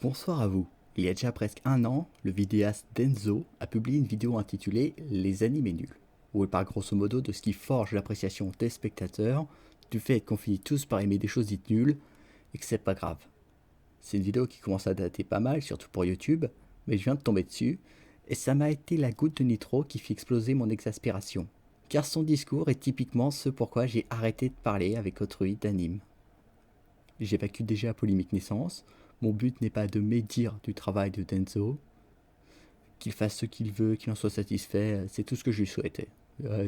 Bonsoir à vous. Il y a déjà presque un an, le vidéaste Denzo a publié une vidéo intitulée Les animés nuls, où il parle grosso modo de ce qui forge l'appréciation des spectateurs, du fait qu'on finit tous par aimer des choses dites nulles, et que c'est pas grave. C'est une vidéo qui commence à dater pas mal, surtout pour YouTube, mais je viens de tomber dessus, et ça m'a été la goutte de nitro qui fit exploser mon exaspération. Car son discours est typiquement ce pourquoi j'ai arrêté de parler avec autrui d'anime. J'évacue déjà la polémique naissance. Mon but n'est pas de médire du travail de Denzo. Qu'il fasse ce qu'il veut, qu'il en soit satisfait, c'est tout ce que je lui souhaitais.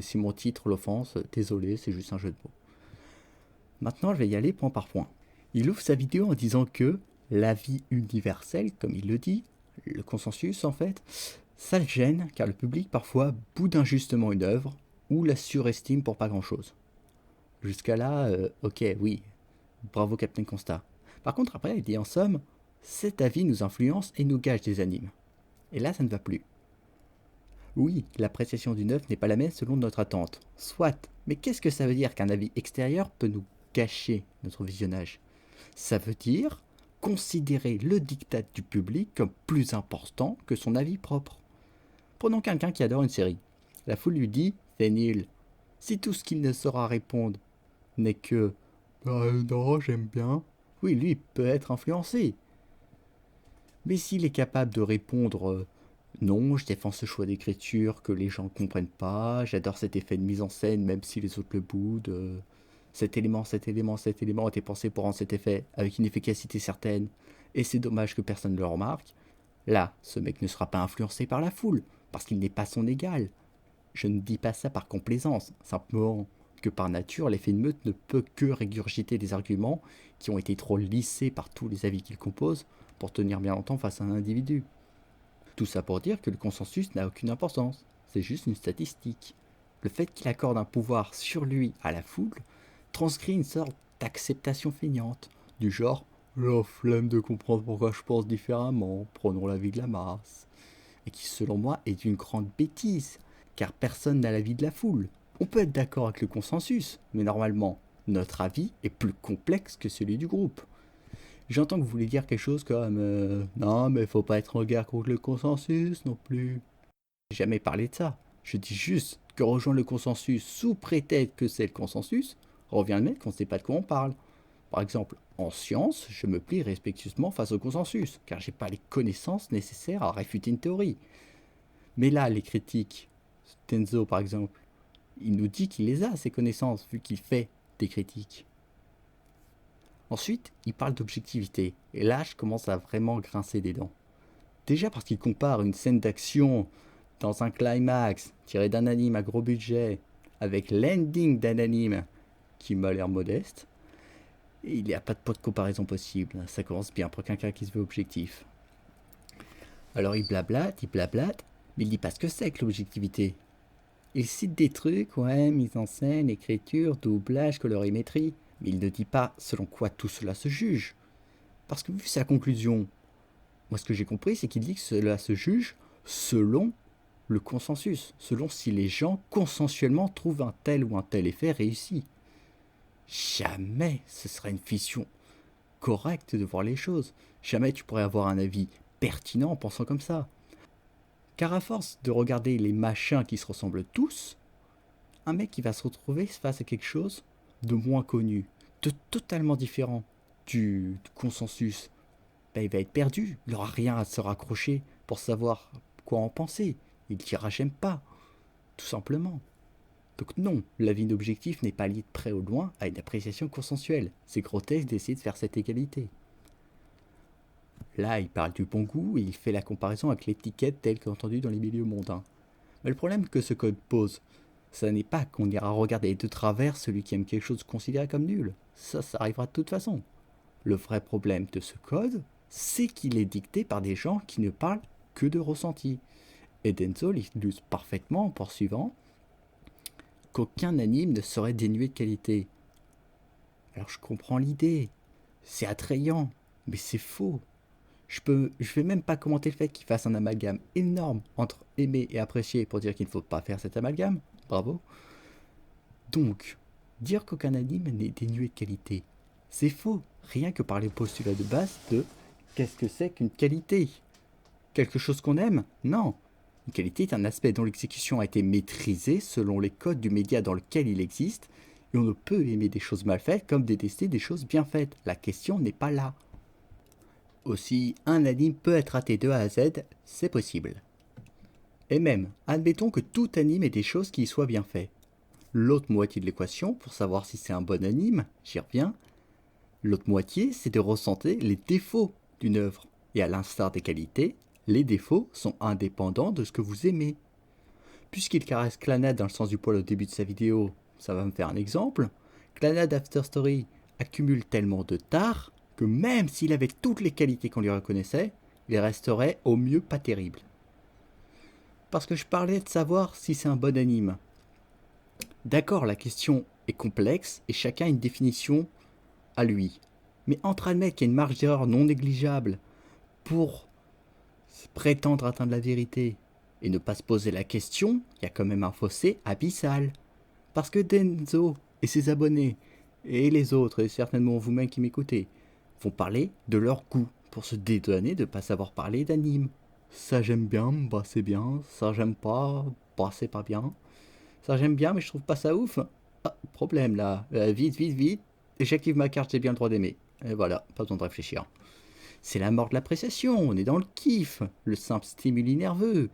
Si mon titre l'offense, désolé, c'est juste un jeu de mots. Maintenant, je vais y aller point par point. Il ouvre sa vidéo en disant que l'avis universel, comme il le dit, le consensus en fait, ça le gêne car le public parfois boude injustement une œuvre ou la surestime pour pas grand chose. Jusqu'à là, ok, oui, bravo Captain Constat. Par contre, après, il dit en somme, cet avis nous influence et nous gage des animes. Et là, ça ne va plus. Oui, l'appréciation d'une œuvre n'est pas la même selon notre attente. Soit, mais qu'est-ce que ça veut dire qu'un avis extérieur peut nous gâcher notre visionnage? Ça veut dire considérer le diktat du public comme plus important que son avis propre. Prenons quelqu'un qui adore une série. La foule lui dit « c'est nul ». Si tout ce qu'il ne saura répondre n'est que « non, j'aime bien », oui, lui peut être influencé. Mais s'il est capable de répondre non, je défends ce choix d'écriture que les gens ne comprennent pas, j'adore cet effet de mise en scène même si les autres le boudent, cet élément a été pensé pour rendre cet effet avec une efficacité certaine, et c'est dommage que personne ne le remarque, là, ce mec ne sera pas influencé par la foule, parce qu'il n'est pas son égal. Je ne dis pas ça par complaisance, simplement que par nature, l'effet de meute ne peut que régurgiter des arguments qui ont été trop lissés par tous les avis qu'il compose pour tenir bien longtemps face à un individu. Tout ça pour dire que le consensus n'a aucune importance, c'est juste une statistique. Le fait qu'il accorde un pouvoir sur lui à la foule transcrit une sorte d'acceptation feignante, du genre « la flemme de comprendre pourquoi je pense différemment, prenons l'avis de la masse », et qui selon moi est une grande bêtise, car personne n'a l'avis de la foule. On peut être d'accord avec le consensus, mais normalement, notre avis est plus complexe que celui du groupe. J'entends que vous voulez dire quelque chose comme non, mais faut pas être en guerre contre le consensus non plus. J'ai jamais parlé de ça. Je dis juste que rejoindre le consensus sous prétexte que c'est le consensus revient à admettre qu'on ne sait pas de quoi on parle. Par exemple, en science, je me plie respectueusement face au consensus, car j'ai pas les connaissances nécessaires à réfuter une théorie. Mais là, les critiques, Tenzo par exemple, il nous dit qu'il les a, ces connaissances, vu qu'il fait des critiques. Ensuite, il parle d'objectivité, et là, je commence à vraiment grincer des dents. Déjà parce qu'il compare une scène d'action dans un climax tiré d'un anime à gros budget avec l'ending d'un anime qui m'a l'air modeste, et il n'y a pas de pot de comparaison possible, ça commence bien pour quelqu'un qui se veut objectif. Alors il blablate, mais il dit pas ce que c'est que l'objectivité. Il cite des trucs, ouais, mise en scène, écriture, doublage, colorimétrie, mais il ne dit pas selon quoi tout cela se juge. Parce que vu sa conclusion, moi ce que j'ai compris c'est qu'il dit que cela se juge selon le consensus, selon si les gens consensuellement trouvent un tel ou un tel effet réussi. Jamais ce serait une vision correcte de voir les choses. Jamais tu pourrais avoir un avis pertinent en pensant comme ça. Car à force de regarder les machins qui se ressemblent tous, un mec qui va se retrouver face à quelque chose de moins connu, de totalement différent du consensus, ben, il va être perdu, il n'aura rien à se raccrocher pour savoir quoi en penser, il dira j'aime pas, tout simplement. Donc non, l'avis d'objectif n'est pas lié de près ou de loin à une appréciation consensuelle, c'est grotesque d'essayer de faire cette égalité. Là, il parle du bon goût et il fait la comparaison avec l'étiquette telle qu'entendue dans les milieux mondains. Mais le problème que ce code pose, ça n'est pas qu'on ira regarder de travers celui qui aime quelque chose considéré comme nul. Ça arrivera de toute façon. Le vrai problème de ce code, c'est qu'il est dicté par des gens qui ne parlent que de ressenti. Et Denzo l'illustre parfaitement en poursuivant qu'aucun anime ne serait dénué de qualité. Alors je comprends l'idée, c'est attrayant, mais c'est faux. Je vais même pas commenter le fait qu'il fasse un amalgame énorme entre aimer et apprécier pour dire qu'il ne faut pas faire cet amalgame. Bravo. Donc, dire qu'aucun anime n'est dénué de qualité, c'est faux. Rien que par les postulats de base de Qu'est-ce que c'est qu'une qualité? Quelque chose qu'on aime? Non. Une qualité est un aspect dont l'exécution a été maîtrisée selon les codes du média dans lequel il existe, et on ne peut aimer des choses mal faites comme détester des choses bien faites. La question n'est pas là. Aussi, un anime peut être raté de A à Z, c'est possible. Et même, admettons que tout anime ait des choses qui y soient bien faites. L'autre moitié de l'équation, pour savoir si c'est un bon anime, j'y reviens, l'autre moitié, c'est de ressentir les défauts d'une œuvre. Et à l'instar des qualités, les défauts sont indépendants de ce que vous aimez. Puisqu'il caresse Clannad dans le sens du poil au début de sa vidéo, ça va me faire un exemple. Clannad After Story accumule tellement de tares que même s'il avait toutes les qualités qu'on lui reconnaissait, il resterait au mieux pas terrible. Parce que je parlais de savoir si c'est un bon anime. D'accord, la question est complexe et chacun a une définition à lui. Mais entre admettre qu'il y a une marge d'erreur non négligeable pour prétendre atteindre la vérité et ne pas se poser la question, il y a quand même un fossé abyssal. Parce que Denzo et ses abonnés, et les autres, et certainement vous-même qui m'écoutez, vont parler de leur goût pour se dédouaner de ne pas savoir parler d'anime. Ça j'aime bien, bah c'est bien. Ça j'aime pas, bah c'est pas bien. Ça j'aime bien, mais je trouve pas ça ouf. Ah, problème là. Vite, vite, vite. Et j'active ma carte, j'ai bien le droit d'aimer. Et voilà, pas besoin de réfléchir. C'est la mort de l'appréciation, on est dans le kiff, le simple stimuli nerveux.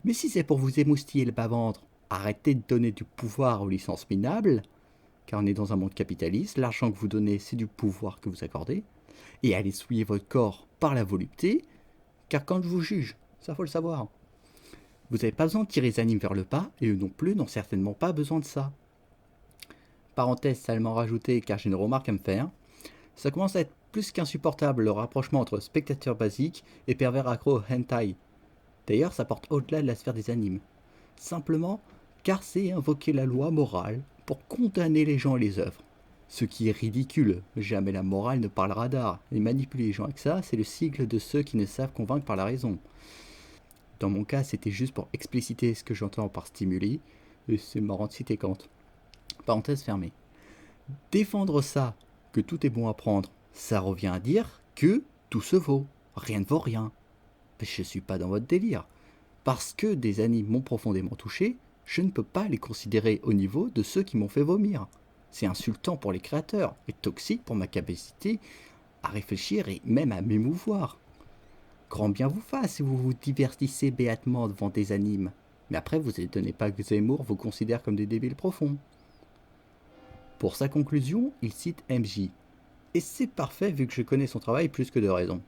Mais si c'est pour vous émoustiller le bas-ventre, arrêtez de donner du pouvoir aux licences minables, car on est dans un monde capitaliste, l'argent que vous donnez, c'est du pouvoir que vous accordez, et allez souiller votre corps par la volupté, car quand je vous juge, ça faut le savoir. Vous n'avez pas besoin de tirer les animes vers le bas, et eux non plus n'ont certainement pas besoin de ça. Parenthèse salement rajoutée, car j'ai une remarque à me faire, ça commence à être plus qu'insupportable le rapprochement entre spectateur basique et pervers accro au hentai. D'ailleurs, ça porte au-delà de la sphère des animes. Simplement, car c'est invoquer la loi morale pour condamner les gens et les œuvres. Ce qui est ridicule, jamais la morale ne parlera d'art, et manipuler les gens avec ça, c'est le sigle de ceux qui ne savent convaincre par la raison. Dans mon cas, c'était juste pour expliciter ce que j'entends par stimuli, et c'est marrant de citer Kant. Parenthèse fermée. Défendre ça, que tout est bon à prendre, ça revient à dire que tout se vaut, rien ne vaut rien. Mais je suis pas dans votre délire. Parce que des animes m'ont profondément touché, je ne peux pas les considérer au niveau de ceux qui m'ont fait vomir. C'est insultant pour les créateurs et toxique pour ma capacité à réfléchir et même à m'émouvoir. Grand bien vous fasse si vous vous divertissez béatement devant des animes. Mais après, vous n'étonnez pas que Zemmour vous considère comme des débiles profonds. Pour sa conclusion, il cite MJ. Et c'est parfait vu que je connais son travail plus que de raison.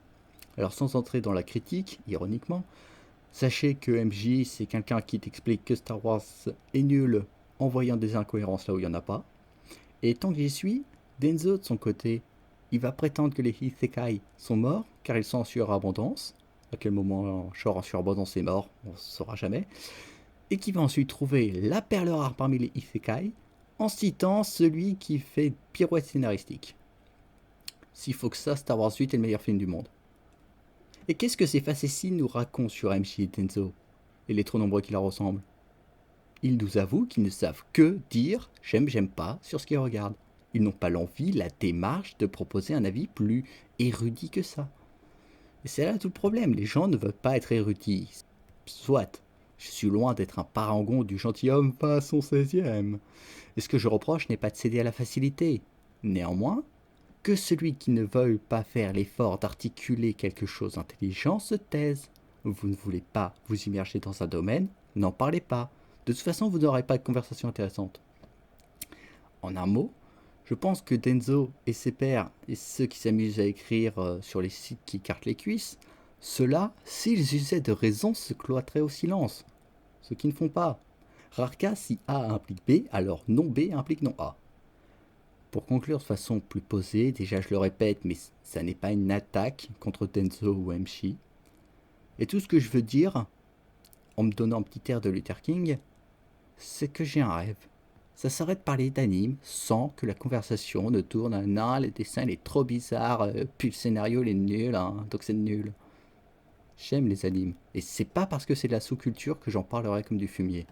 Alors sans entrer dans la critique, ironiquement, sachez que MJ c'est quelqu'un qui t'explique que Star Wars est nul en voyant des incohérences là où il n'y en a pas. Et tant que j'y suis, Denzo de son côté, il va prétendre que les Isekai sont morts car ils sont en surabondance. À quel moment genre en surabondance est mort, on ne saura jamais. Et qui va ensuite trouver la perle rare parmi les Isekai en citant celui qui fait pirouette scénaristique. S'il faut que ça, Star Wars 8 est le meilleur film du monde. Et qu'est-ce que ces facéties nous racontent sur MJ et Denzo et les trop nombreux qui la ressemblent? Ils nous avouent qu'ils ne savent que dire j'aime, j'aime pas sur ce qu'ils regardent. Ils n'ont pas l'envie, la démarche de proposer un avis plus érudit que ça. Et c'est là tout le problème, les gens ne veulent pas être érudits. Soit, je suis loin d'être un parangon du gentilhomme façon 16e. Et ce que je reproche n'est pas de céder à la facilité. Néanmoins, que celui qui ne veuille pas faire l'effort d'articuler quelque chose d'intelligent se taise. Vous ne voulez pas vous immerger dans un domaine, n'en parlez pas. De toute façon, vous n'aurez pas de conversation intéressante. En un mot, je pense que Denzo et ses pairs, et ceux qui s'amusent à écrire sur les sites qui cartent les cuisses, ceux-là, s'ils usaient de raison, se cloîtraient au silence. Ce qu'ils ne font pas. Rare cas, si A implique B, alors non B implique non A. Pour conclure de façon plus posée, déjà je le répète, mais ça n'est pas une attaque contre Denzo ou MJ. Et tout ce que je veux dire, en me donnant un petit air de Luther King, c'est que j'ai un rêve. Ça serait de parler d'anime sans que la conversation ne tourne à non, les dessins il est trop bizarre, puis le scénario il est nul, hein, donc c'est nul. J'aime les animes, et c'est pas parce que c'est de la sous-culture que j'en parlerai comme du fumier.